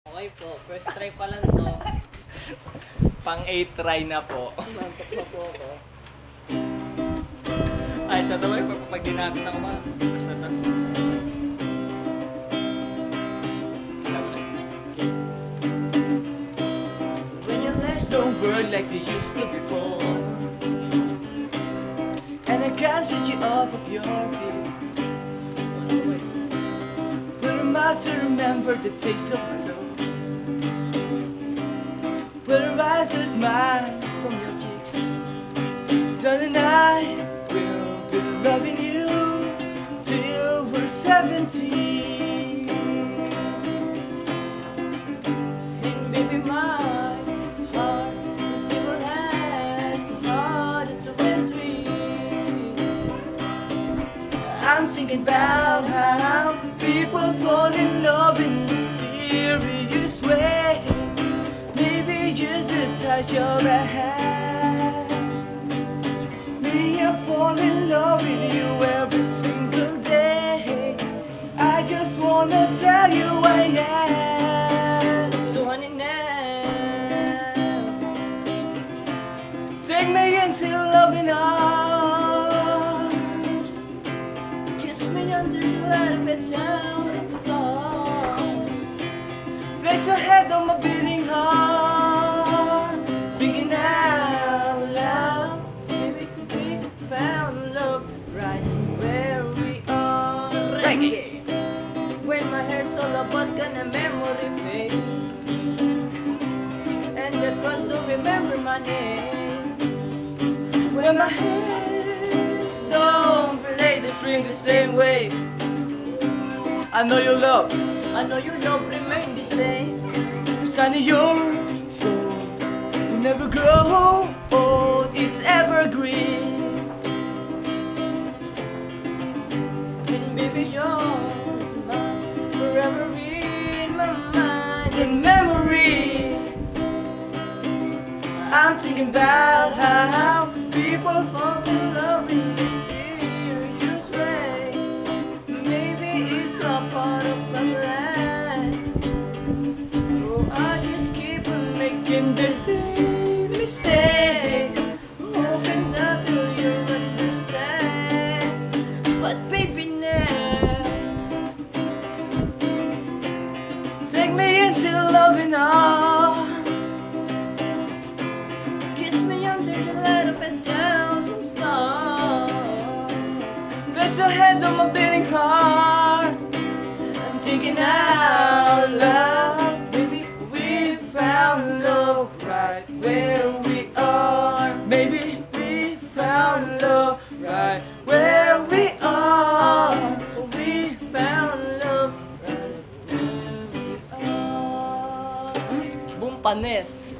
Okay po, first try pa lang to. Pang 8 try na po. Nantok na po ako. Ay, sa tuloy, pag di natin ako ba? Basta to. Wala mo na. Okay. When your legs don't work like they used to before, and I can't switch you off of your feet, will remind to remember the taste of my love. Will arise a smile from your cheeks. Darling, I will be loving you till we're 17. And baby, my heart will still has a heart of 23. I'm thinking about how people fall in love in mysterious ways. Maybe just a touch of a hand. Me, I fall in love with you every single day. I just wanna tell you I am. So honey now, take me into loving arms. Kiss me under the light of a thousand stars. Place your head on my beating heart, singing out loud. Baby, we found love right where we are. Reggae. When my hair's all about gonna memory fade, and just cross don't remember my name. When my hands don't play the string the same way, I know your love remain the same. Sunny, your soul will never grow old, it's evergreen. And baby, yours, mine, forever in my mind and memory. I'm thinking about how people fall in love in mysterious ways. Maybe it's a part of my life. Oh, I just keep on making the same mistake, hoping that you understand. But baby, now take me into loving arms. Kiss me under the light of a thousand stars. Place your head on my beating heart, I'm thinking out loud. Baby, we found love right where we are. Maybe we found love right where we are. We found love right where we are. Boom Panes.